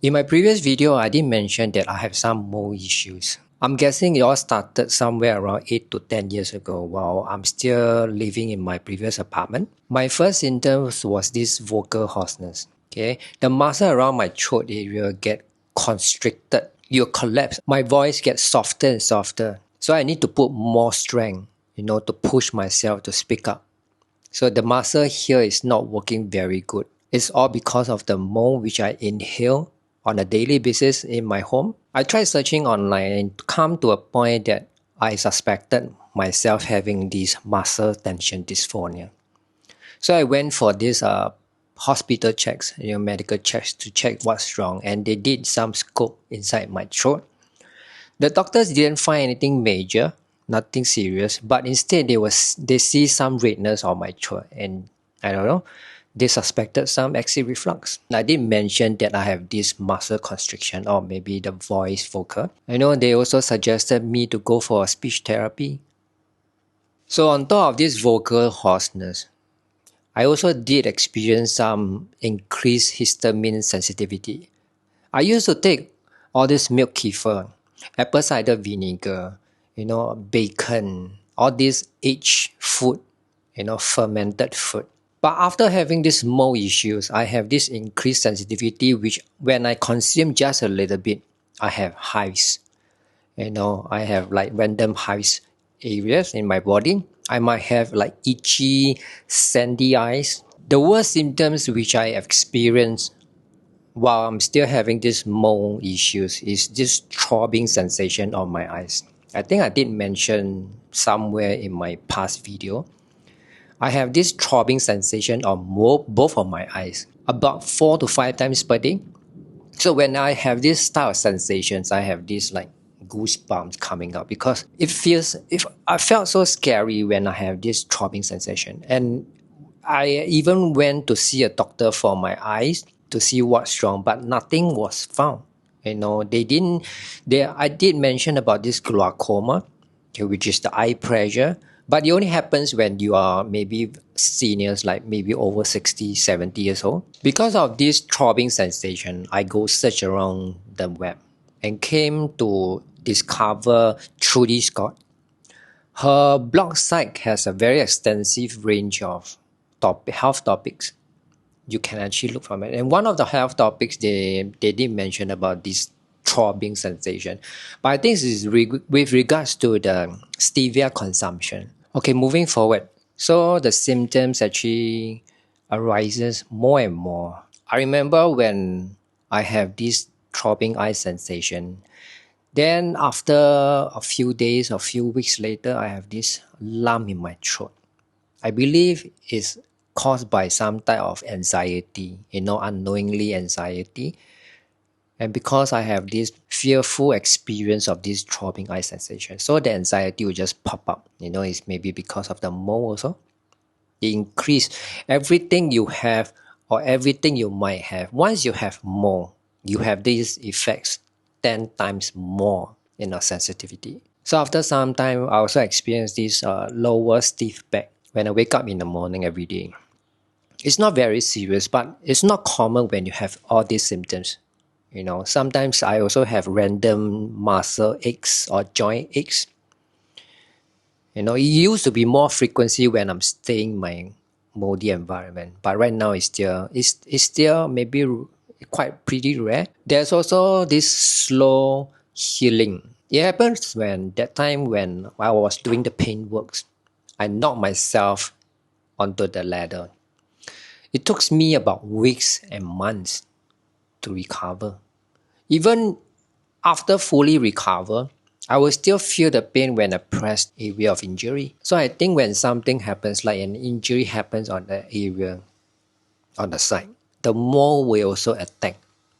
In my previous video, I did mention that I have some mold issues. I'm guessing it all started somewhere around 8 to 10 years ago while I'm still living in my previous apartment. My first symptoms was this vocal hoarseness. Okay, the muscle around my throat area get constricted. You collapse. My voice gets softer and softer. So I need to put more strength, to push myself to speak up. So the muscle here is not working very good. It's all because of the mold which I inhale on a daily basis in my home. I tried searching online and come to a point that I suspected myself having this muscle tension dysphonia. So I went for this hospital checks, medical checks to check what's wrong, and they did some scope inside my throat. The doctors didn't find anything major, nothing serious, but instead they see some redness on my throat, and I don't know, they suspected some acid reflux. I did mention that I have this muscle constriction or maybe the voice vocal. They also suggested me to go for a speech therapy. So on top of this vocal hoarseness, I also did experience some increased histamine sensitivity. I used to take all this milk kefir, apple cider vinegar, bacon, all this aged food, fermented food. But after having these mold issues, I have this increased sensitivity which when I consume just a little bit, I have hives. I have like random hives areas in my body. I might have like itchy, sandy eyes. The worst symptoms which I experienced while I'm still having these mold issues is this throbbing sensation on my eyes. I think I did mention somewhere in my past video. I have this throbbing sensation on both of my eyes about 4 to 5 times per day. So when I have this style of sensations, I have this like goosebumps coming up because I felt so scary when I have this throbbing sensation. And I even went to see a doctor for my eyes to see what's wrong, but nothing was found. I did mention about this glaucoma, which is the eye pressure, but it only happens when you are maybe seniors, like maybe over 60, 70 years old. Because of this throbbing sensation, I go search around the web and came to discover Trudy Scott. Her blog site has a very extensive range of health topics. You can actually look from it. And one of the health topics they did mention about this throbbing sensation. But I think this is with regards to the stevia consumption. Okay, moving forward. So the symptoms actually arises more and more. I remember when I have this throbbing eye sensation. Then after a few days or few weeks later, I have this lump in my throat. I believe it's caused by some type of anxiety, unknowingly anxiety. And because I have this fearful experience of this throbbing eye sensation, so the anxiety will just pop up. It's maybe because of the mold also. It increase everything you have or everything you might have. Once you have more, you have these effects 10 times more sensitivity. So after some time, I also experience this lower stiff back when I wake up in the morning every day. It's not very serious, but it's not common when you have all these symptoms. Sometimes I also have random muscle aches or joint aches. It used to be more frequency when I'm staying in my moldy environment, but right now it's still maybe quite pretty rare. There's also this slow healing. It happens when I was doing the paint works. I knocked myself onto the ladder. It took me about weeks and months to recover. Even after fully recover, I will still feel the pain when I press area of injury. So I think when something happens, like an injury happens on the area, on the site, the mold will also attack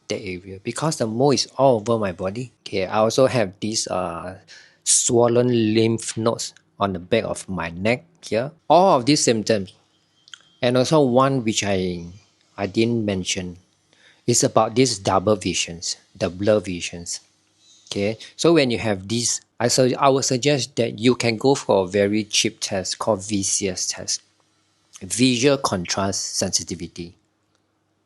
the area because the mold is all over my body. Okay, I also have these swollen lymph nodes on the back of my neck here. All of these symptoms. And also one which I didn't mention is about these double visions, the blur visions. Okay, so when you have these, I would suggest that you can go for a very cheap test called VCS test, visual contrast sensitivity.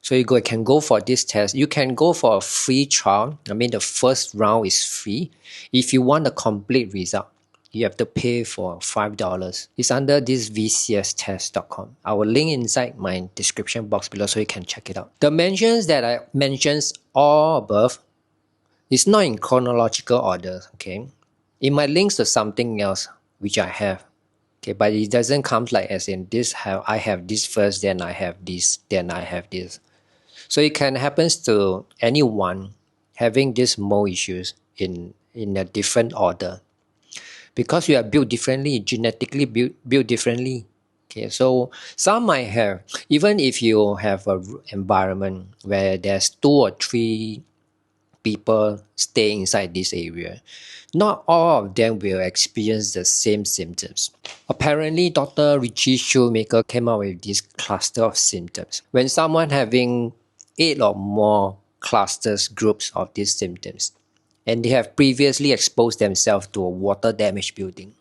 So you can go for this test. You can go for a free trial. I mean, the first round is free. If you want a complete result, you have to pay for $5. It's under this vcstest.com. I will link inside my description box below so you can check it out. The mentions that I mentioned all above is not in chronological order, okay? It might link to something else which I have. Okay, but it doesn't come like as in I have this first, then I have this, then I have this. So it can happen to anyone having these mold issues in a different order. Because you are built differently, genetically built differently. Okay, so some might have, even if you have an environment where there's 2 or 3 people staying inside this area, not all of them will experience the same symptoms. Apparently, Dr. Ritchie Shoemaker came up with this cluster of symptoms. When someone having 8 or more clusters, groups of these symptoms, and they have previously exposed themselves to a water damaged building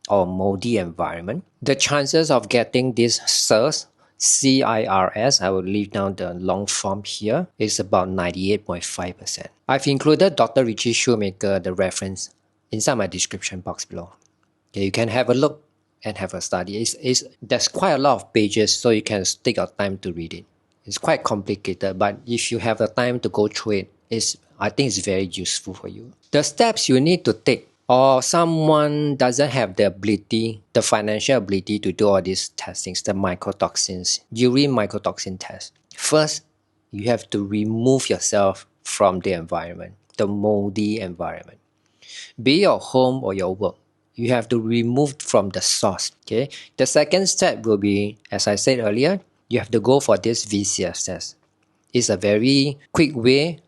or moldy environment, the chances of getting this CIRS, CIRS, I will leave down the long form here, is about 98.5%. I've included Dr. Ritchie Shoemaker, the reference, inside my description box below. Okay, you can have a look and have a study. There's quite a lot of pages, so you can take your time to read it. It's quite complicated, but if you have the time to go through it, I think it's very useful for you. The steps you need to take, or someone doesn't have the ability, the financial ability to do all these testings, the mycotoxins, urine mycotoxin test. First, you have to remove yourself from the environment, the moldy environment. Be your home or your work, you have to remove from the source. Okay. The second step will be, as I said earlier, you have to go for this VCS test. It's a very quick way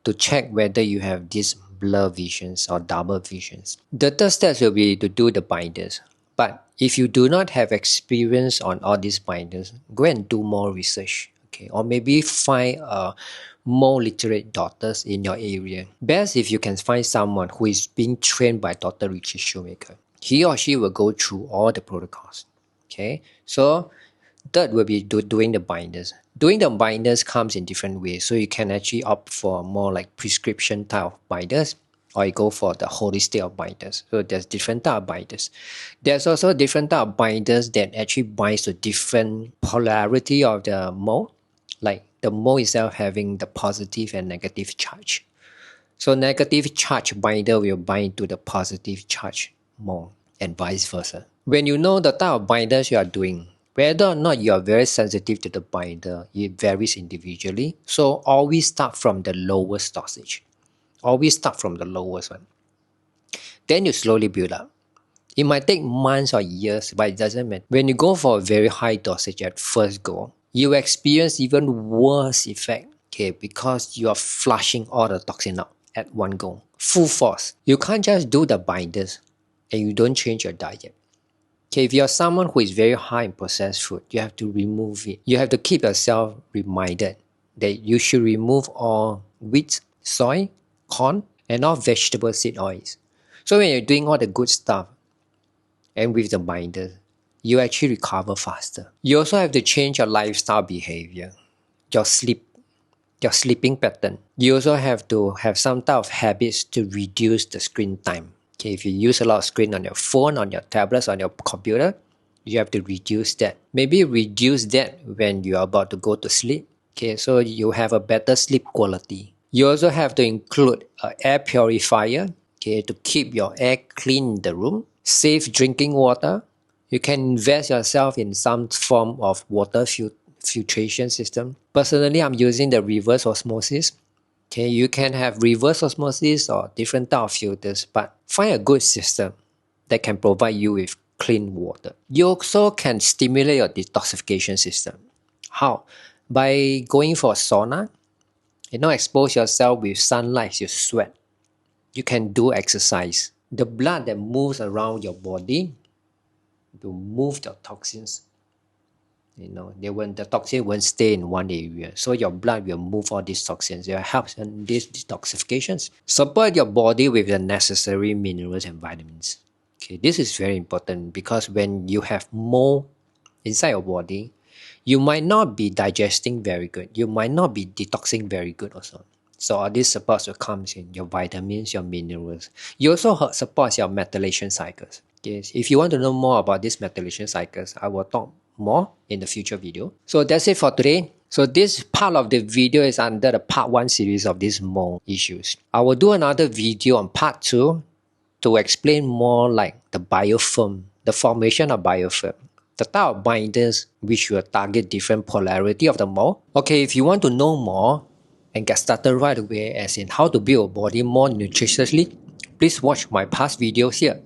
to check whether you have these blur visions or double visions. The third step will be to do the binders. But if you do not have experience on all these binders, go and do more research. Okay, or maybe find more literate doctors in your area. Best if you can find someone who is being trained by Dr. Ritchie Shoemaker. He or she will go through all the protocols. Okay, so third will be doing the binders. Doing the binders comes in different ways. So you can actually opt for more like prescription type of binders, or you go for the holistic of binders. So there's different type of binders. There's also different type of binders that actually binds to different polarity of the mold, like the mold itself having the positive and negative charge. So negative charge binder will bind to the positive charge mold and vice versa. When you know the type of binders you are doing, whether or not you are very sensitive to the binder, it varies individually. So always start from the lowest dosage. Always start from the lowest one. Then you slowly build up. It might take months or years, but it doesn't matter. When you go for a very high dosage at first go, you experience even worse effect, okay, because you are flushing all the toxin out at one go, full force. You can't just do the binders and you don't change your diet. Okay, if you're someone who is very high in processed food, you have to remove it. You have to keep yourself reminded that you should remove all wheat, soy, corn, and all vegetable seed oils. So when you're doing all the good stuff and with the binders, you actually recover faster. You also have to change your lifestyle behavior, your sleeping pattern. You also have to have some type of habits to reduce the screen time. Okay, if you use a lot of screen on your phone, on your tablets, on your computer, you have to reduce that. Maybe reduce that when you are about to go to sleep. Okay, so you have a better sleep quality. You also have to include an air purifier, okay, to keep your air clean in the room. Safe drinking water. You can invest yourself in some form of water filtration system. Personally, I'm using the reverse osmosis. Okay, you can have reverse osmosis or different type of filters, but find a good system that can provide you with clean water. You also can stimulate your detoxification system. How? By going for a sauna, expose yourself with sunlight, you sweat. You can do exercise. The blood that moves around your body will move the toxins. The toxin won't stay in one area. So your blood will move all these toxins. It helps in these detoxifications. Support your body with the necessary minerals and vitamins. Okay, this is very important because when you have mold inside your body, you might not be digesting very good. You might not be detoxing very good also. So all these supports will come in your vitamins, your minerals. You also support your methylation cycles. Yes. If you want to know more about these methylation cycles, I will talk more in the future video. So that's it for today. So this part of the video is under the part 1 series of these mold issues. I will do another video on part 2 to explain more like the biofilm, the formation of biofilm, the type of binders which will target different polarity of the mold. Okay, if you want to know more and get started right away as in how to build a body more nutritiously, please watch my past videos here.